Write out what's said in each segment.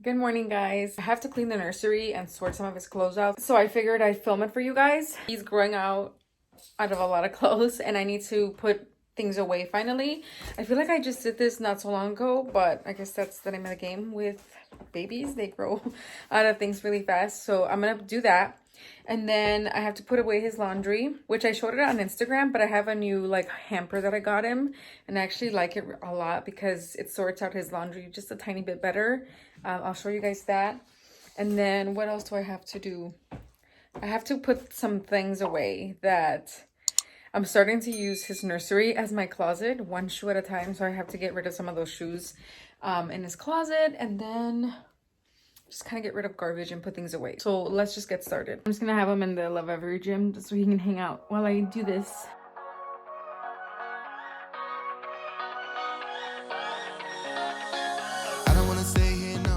Good morning, guys. I have to clean the nursery and sort some of his clothes out. So I figured I'd film it for you guys. He's growing out of a lot of clothes and I need to put things away finally. I feel like I just did this not so long ago, but I guess that's the name of the game with babies. They grow out of things really fast. So I'm gonna do that. And then I have to put away his laundry, which I showed it on Instagram, but I have a new like hamper that I got him and I actually like it a lot because it sorts out his laundry just a tiny bit better. I'll show you guys that. And then what else do I have to do? I have to put some things away that I'm starting to use his nursery as my closet, one shoe at a time. So I have to get rid of some of those shoes in his closet and then just kind of get rid of garbage and put things away. So let's just get started. I'm just gonna have him in the Love Every gym just so he can hang out while I do this.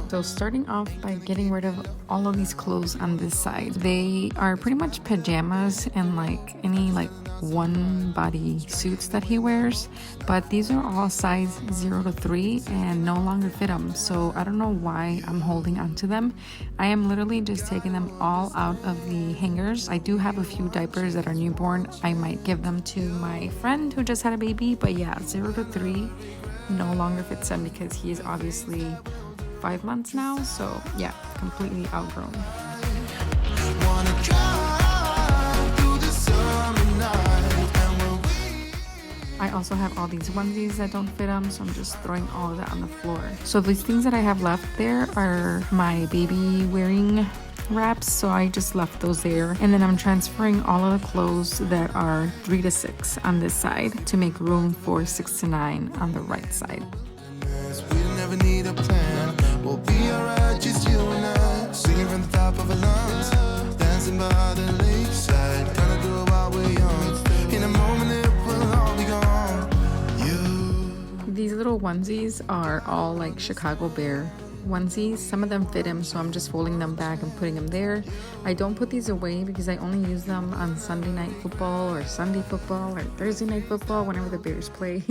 So starting off by getting rid of all of these clothes on this side. They are pretty much pajamas and like any like one body suits that he wears, but these are all size 0 to 3 and no longer fit him. So I don't know why I'm holding onto them. I am literally just taking them all out of the hangers. I do have a few diapers that are newborn. I might give them to my friend who just had a baby, but yeah, 0 to 3 no longer fits him because he is obviously 5 months now, so yeah, completely outgrown. I also have all these onesies that don't fit them, so I'm just throwing all of that on the floor. So these things that I have left there are my baby wearing wraps, so I just left those there. And then I'm transferring all of the clothes that are 3 to 6 on this side to make room for 6 to 9 on the right side. We never need a plan. We'll be alright, just you and I. Singing from the top of our lungs, dancing by the lakeside. Gonna do it while we're young. In a moment it will all be gone. These little onesies are all like Chicago Bear onesies. Some of them fit him, so I'm just folding them back and putting them there. I don't put these away because I only use them on Sunday night football or Sunday football or Thursday night football whenever the Bears play.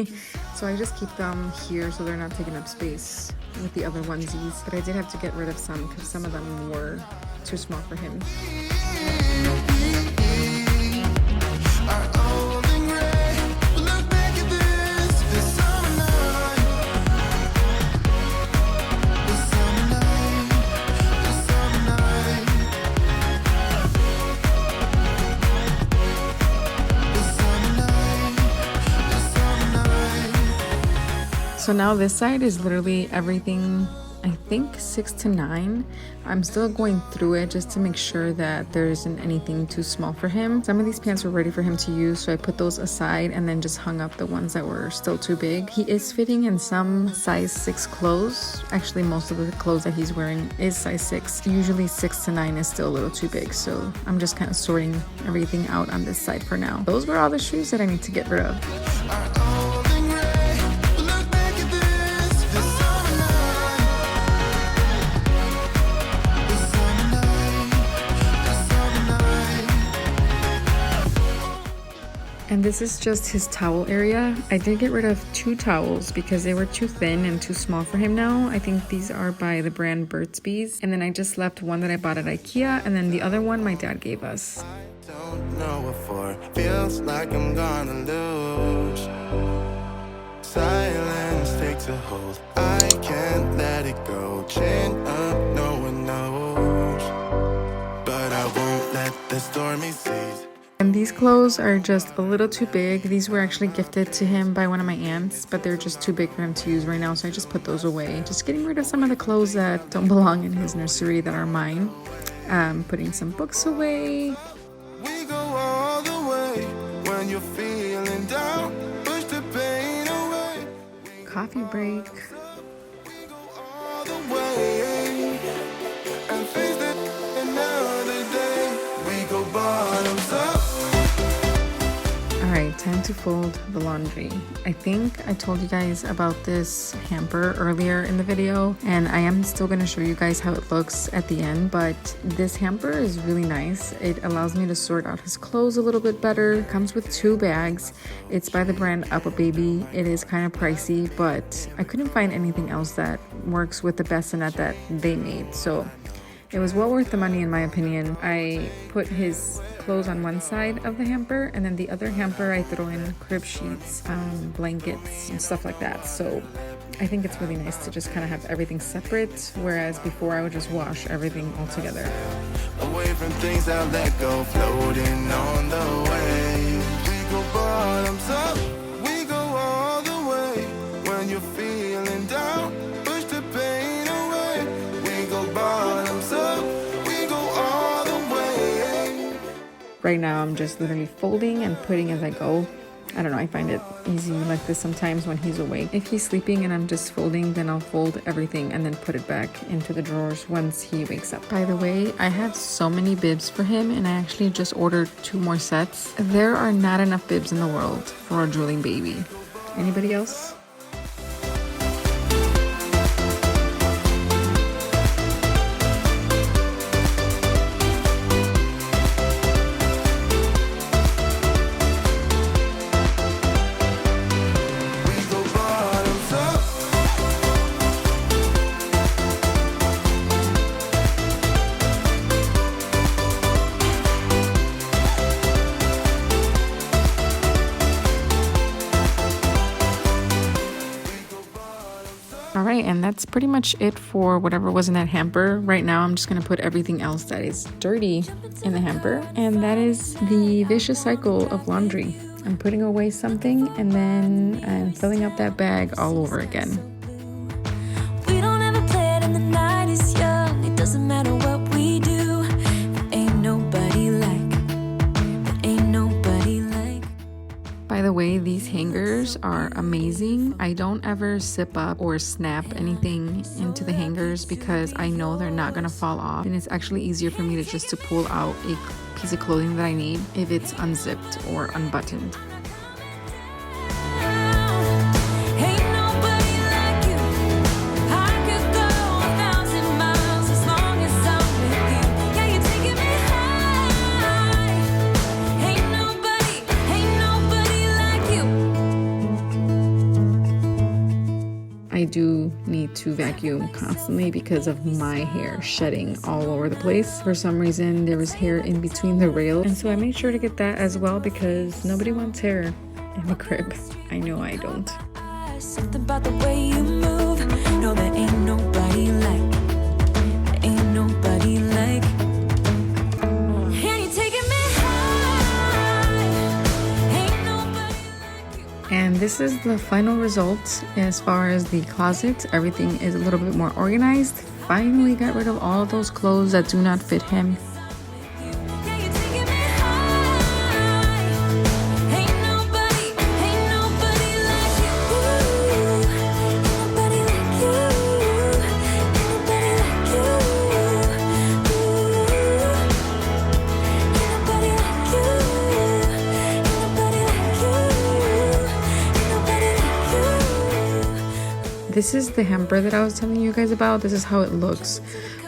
So I just keep them here so they're not taking up space with the other onesies. But I did have to get rid of some because some of them were too small for him. So now this side is literally everything, I think 6 to 9. I'm still going through it just to make sure that there isn't anything too small for him. Some of these pants were ready for him to use, so I put those aside and then just hung up the ones that were still too big. He is fitting in some size 6 clothes. Actually, most of the clothes that he's wearing is size 6. Usually 6 to 9 is still a little too big, so I'm just kind of sorting everything out on this side for now. Those were all the shoes that I need to get rid of. And this is just his towel area. I did get rid of 2 towels because they were too thin and too small for him now. I think these are by the brand Burt's Bees. And then I just left one that I bought at IKEA, and then the other one my dad gave us. I don't know what for. Feels like I'm gonna lose. Silence takes a hold. I can't let it go. Chain up, no one knows. But I won't let the stormy seas. And these clothes are just a little too big. These were actually gifted to him by one of my aunts, but they're just too big for him to use right now, so I just put those away. Just getting rid of some of the clothes that don't belong in his nursery that are mine. Putting some books away. We go all the way when you're feeling down. Push the pain away. Coffee break. We go all the way and face it another day. We go bottoms up. Alright, time time to fold the laundry. I think I told you guys about this hamper earlier in the video, and I am still going to show you guys how it looks at the end, but this hamper is really nice. It allows me to sort out his clothes a little bit better. It comes with 2 bags. It's by the brand Up a Baby. It is kind of pricey, but I couldn't find anything else that works with the bassinet that they made, so it was well worth the money in my opinion. I put his clothes on one side of the hamper, and then the other hamper I throw in crib sheets, blankets, and stuff like that. So I think it's really nice to just kind of have everything separate, whereas before I would just wash everything all together. Away from things I let go, floating on the waves. We go bottoms up, we go all the way. When you're feeling down, push the pain away. We go bottoms up, we go all the way. Right now I'm just literally folding and putting as I go. I don't know, I find it easy like this sometimes when he's awake. If he's sleeping and I'm just folding, then I'll fold everything and then put it back into the drawers once he wakes up. By the way, I have so many bibs for him, and I actually just ordered 2 more sets. There are not enough bibs in the world for a drooling baby. Anybody else? All right, and that's pretty much it for whatever was in that hamper. Right now, I'm just gonna put everything else that is dirty in the hamper, and that is the vicious cycle of laundry. I'm putting away something, and then I'm filling up that bag all over again. We don't ever play it, and the night is young. It doesn't matter what we do. There ain't nobody like. There ain't nobody like. By the way, these hangers are amazing. I don't ever zip up or snap anything into the hangers because I know they're not gonna fall off, and it's actually easier for me to pull out a piece of clothing that I need if it's unzipped or unbuttoned. Ain't nobody like you. I could go 1,000 miles as long as I'm with you. Yeah, you're taking me high. Ain't nobody like you. I do need to vacuum constantly because of my hair shedding all over the place. For some reason, there was hair in between the rail, and so I made sure to get that as well because nobody wants hair in the crib. I know I don't. Something about the way you move. No, there ain't nobody like. There ain't nobody like. And you're taking me high. Ain't nobody like you. And this is the final result as far as the closet. Everything is a little bit more organized. Finally got rid of all those clothes that do not fit him. Yeah, you're taking me high. Ain't nobody like you. Ain't nobody like you. Ain't nobody like you. Ain't nobody like you. Ain't nobody like you. Ain't nobody like you. This is the hamper that I was telling you guys about. This is how it looks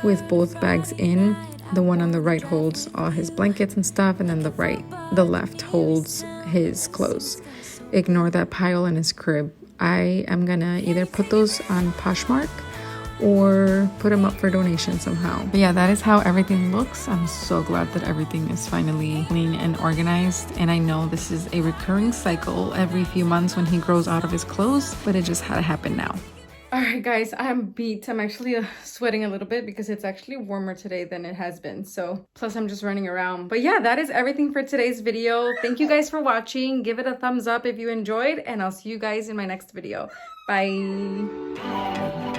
with both bags in. The one on the right holds all his blankets and stuff, and then the left holds his clothes. Ignore that pile in his crib. I am gonna either put those on Poshmark or put them up for donation somehow. But yeah, that is how everything looks. I'm so glad that everything is finally clean and organized, and I know this is a recurring cycle every few months when he grows out of his clothes, but it just had to happen now. All right, guys, I'm beat. I'm actually sweating a little bit because it's actually warmer today than it has been. So, plus I'm just running around. But yeah, that is everything for today's video. Thank you guys for watching. Give it a thumbs up if you enjoyed, and I'll see you guys in my next video. Bye.